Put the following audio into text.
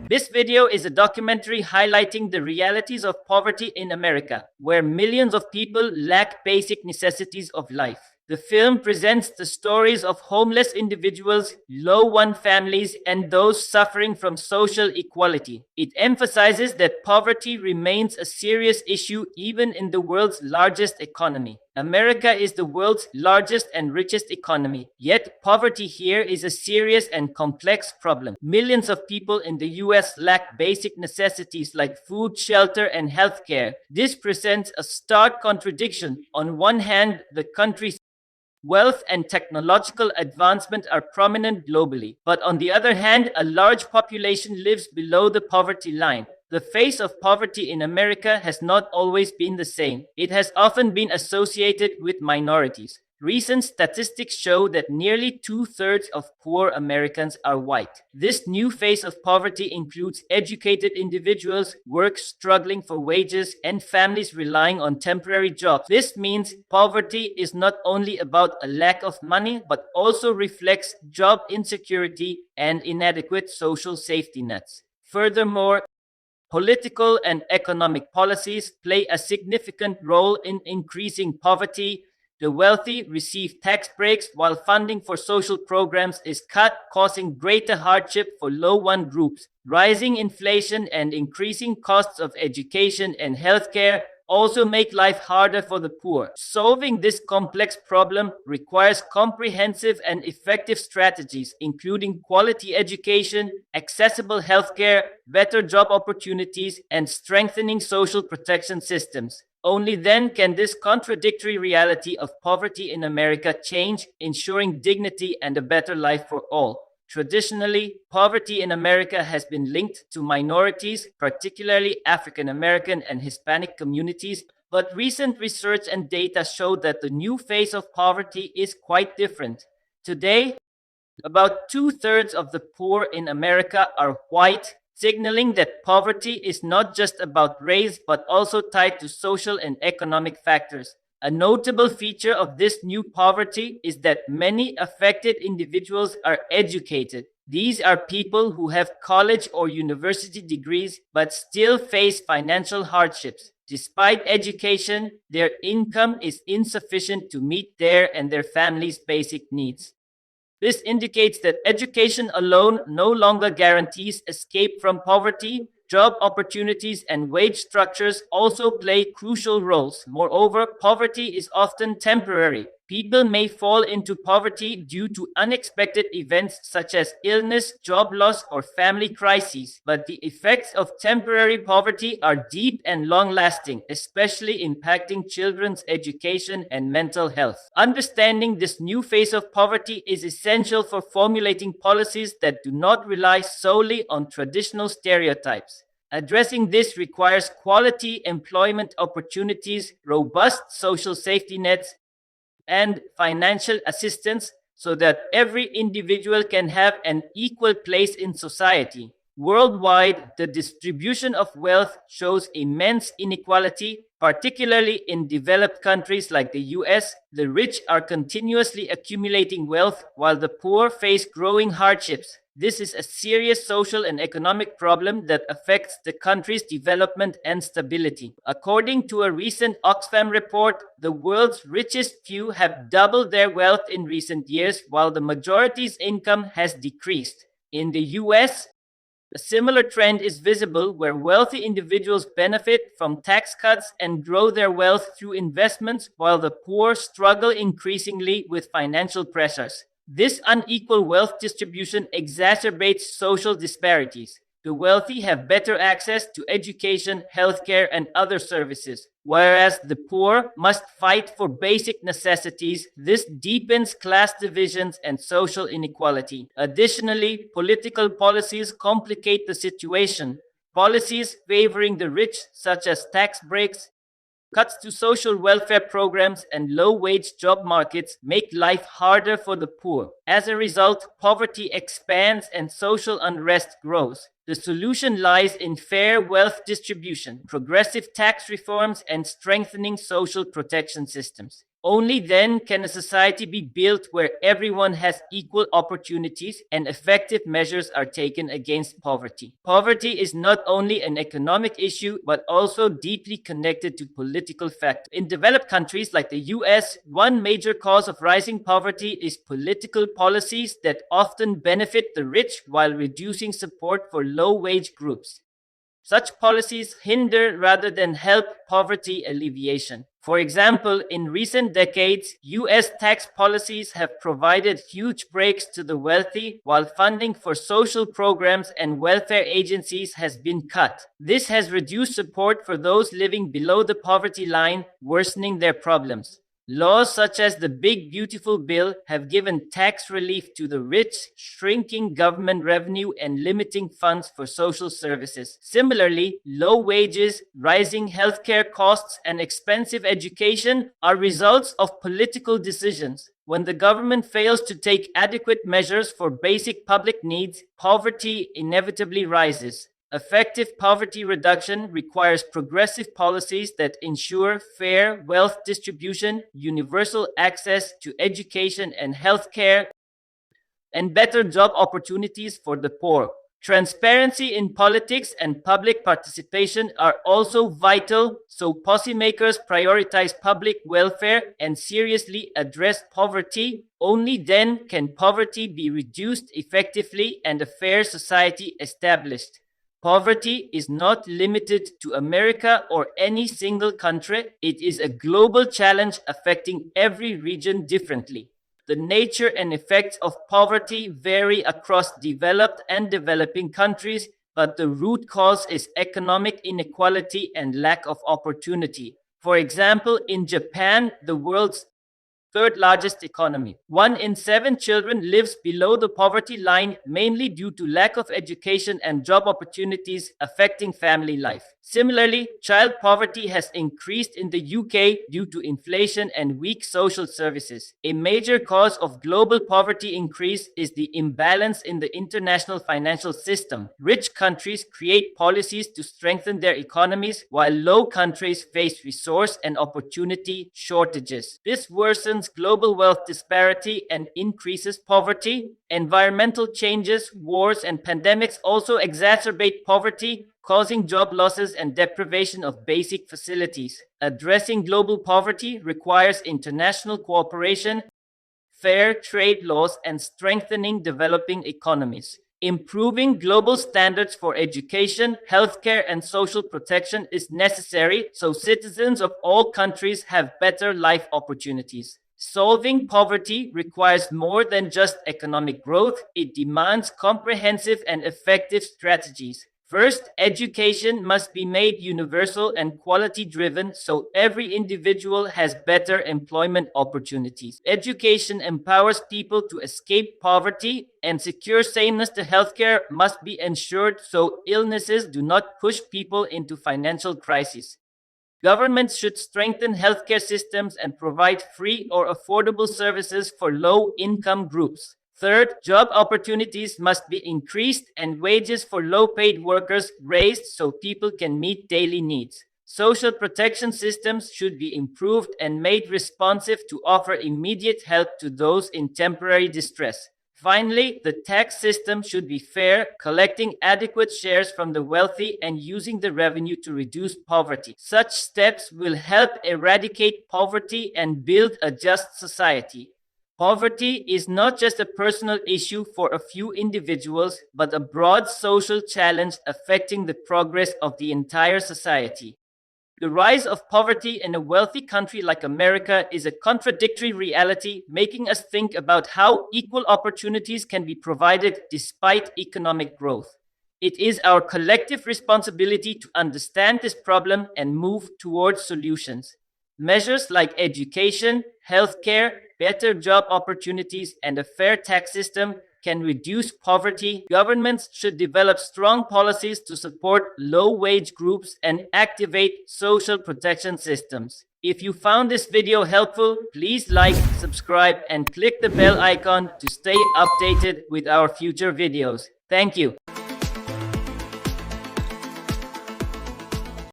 This video is a documentary highlighting the realities of poverty in America, where millions of people lack basic necessities of life. The film presents the stories of homeless individuals, low-income families, and those suffering from social inequality. It emphasizes that poverty remains a serious issue even in the world's largest economy. America is the world's largest and richest economy, yet poverty here is a serious and complex problem. Millions of people in the US lack basic necessities like food, shelter, and healthcare. This presents a stark contradiction. On one hand, the country's wealth and technological advancement are prominent globally, but on the other hand, a large population lives below the poverty line. The face of poverty in America has not always been the same. It has often been associated with minorities. Recent statistics show that nearly 2/3 of poor Americans are white. This new face of poverty includes educated individuals, workers struggling for wages, and families relying on temporary jobs. This means poverty is not only about a lack of money, but also reflects job insecurity and inadequate social safety nets. Furthermore, political and economic policies play a significant role in increasing poverty. The wealthy receive tax breaks while funding for social programs is cut, causing greater hardship for low-income groups. Rising inflation and increasing costs of education and healthcare also make life harder for the poor. Solving this complex problem requires comprehensive and effective strategies, including quality education, accessible healthcare, better job opportunities, and strengthening social protection systems. Only then can this contradictory reality of poverty in America change, ensuring dignity and a better life for all. Traditionally, poverty in America has been linked to minorities, particularly African American and Hispanic communities, but recent research and data show that the new face of poverty is quite different. Today, about 2/3 of the poor in America are white, signaling that poverty is not just about race but also tied to social and economic factors. A notable feature of this new poverty is that many affected individuals are educated. These are people who have college or university degrees but still face financial hardships. Despite education, their income is insufficient to meet their and their family's basic needs. This indicates that education alone no longer guarantees escape from poverty. Job opportunities and wage structures also play crucial roles. Moreover, poverty is often temporary. People may fall into poverty due to unexpected events such as illness, job loss, or family crises. But the effects of temporary poverty are deep and long-lasting, especially impacting children's education and mental health. Understanding this new phase of poverty is essential for formulating policies that do not rely solely on traditional stereotypes. Addressing this requires quality employment opportunities, robust social safety nets, and financial assistance so that every individual can have an equal place in society. Worldwide, the distribution of wealth shows immense inequality, particularly in developed countries like the US. The rich are continuously accumulating wealth while the poor face growing hardships. This is a serious social and economic problem that affects the country's development and stability. According to a recent Oxfam report, the world's richest few have doubled their wealth in recent years, while the majority's income has decreased. In the US, a similar trend is visible where wealthy individuals benefit from tax cuts and grow their wealth through investments, while the poor struggle increasingly with financial pressures. This unequal wealth distribution exacerbates social disparities. The wealthy have better access to education, healthcare, and other services, whereas the poor must fight for basic necessities. This deepens class divisions and social inequality. Additionally, political policies complicate the situation. Policies favoring the rich, such as tax breaks, cuts to social welfare programs, and low-wage job markets make life harder for the poor. As a result, poverty expands and social unrest grows. The solution lies in fair wealth distribution, progressive tax reforms, and strengthening social protection systems. Only then can a society be built where everyone has equal opportunities and effective measures are taken against poverty. Poverty is not only an economic issue but also deeply connected to political factors. In developed countries like the US, one major cause of rising poverty is political policies that often benefit the rich while reducing support for low-wage groups. Such policies hinder rather than help poverty alleviation. For example, in recent decades, US tax policies have provided huge breaks to the wealthy, while funding for social programs and welfare agencies has been cut. This has reduced support for those living below the poverty line, worsening their problems. Laws such as the Big Beautiful Bill have given tax relief to the rich, shrinking government revenue and limiting funds for social services. Similarly, low wages, rising healthcare costs, and expensive education are results of political decisions. When the government fails to take adequate measures for basic public needs, poverty inevitably rises. Effective poverty reduction requires progressive policies that ensure fair wealth distribution, universal access to education and healthcare, and better job opportunities for the poor. Transparency in politics and public participation are also vital, so policymakers prioritize public welfare and seriously address poverty. Only then can poverty be reduced effectively and a fair society established. Poverty is not limited to America or any single country. It is a global challenge affecting every region differently. The nature and effects of poverty vary across developed and developing countries, but the root cause is economic inequality and lack of opportunity. For example, in Japan, the world's third largest economy, 1 in 7 children lives below the poverty line, mainly due to lack of education and job opportunities affecting family life. Similarly, child poverty has increased in the UK due to inflation and weak social services. A major cause of global poverty increase is the imbalance in the international financial system. Rich countries create policies to strengthen their economies, while low countries face resource and opportunity shortages. This worsens global wealth disparity and increases poverty. Environmental changes, wars, and pandemics also exacerbate poverty, causing job losses and deprivation of basic facilities. Addressing global poverty requires international cooperation, fair trade laws, and strengthening developing economies. Improving global standards for education, healthcare, and social protection is necessary so citizens of all countries have better life opportunities. Solving poverty requires more than just economic growth. It demands comprehensive and effective strategies. First, education must be made universal and quality-driven so every individual has better employment opportunities. Education empowers people to escape poverty, and secure sameness to healthcare must be ensured so illnesses do not push people into financial crises. Governments should strengthen healthcare systems and provide free or affordable services for low-income groups. Third, job opportunities must be increased and wages for low-paid workers raised so people can meet daily needs. Social protection systems should be improved and made responsive to offer immediate help to those in temporary distress. Finally, the tax system should be fair, collecting adequate shares from the wealthy and using the revenue to reduce poverty. Such steps will help eradicate poverty and build a just society. Poverty is not just a personal issue for a few individuals, but a broad social challenge affecting the progress of the entire society. The rise of poverty in a wealthy country like America is a contradictory reality, making us think about how equal opportunities can be provided despite economic growth. It is our collective responsibility to understand this problem and move towards solutions. Measures like education, healthcare, better job opportunities, and a fair tax system can reduce poverty. Governments should develop strong policies to support low-wage groups and activate social protection systems. If you found this video helpful, please like, subscribe, and click the bell icon to stay updated with our future videos. Thank you.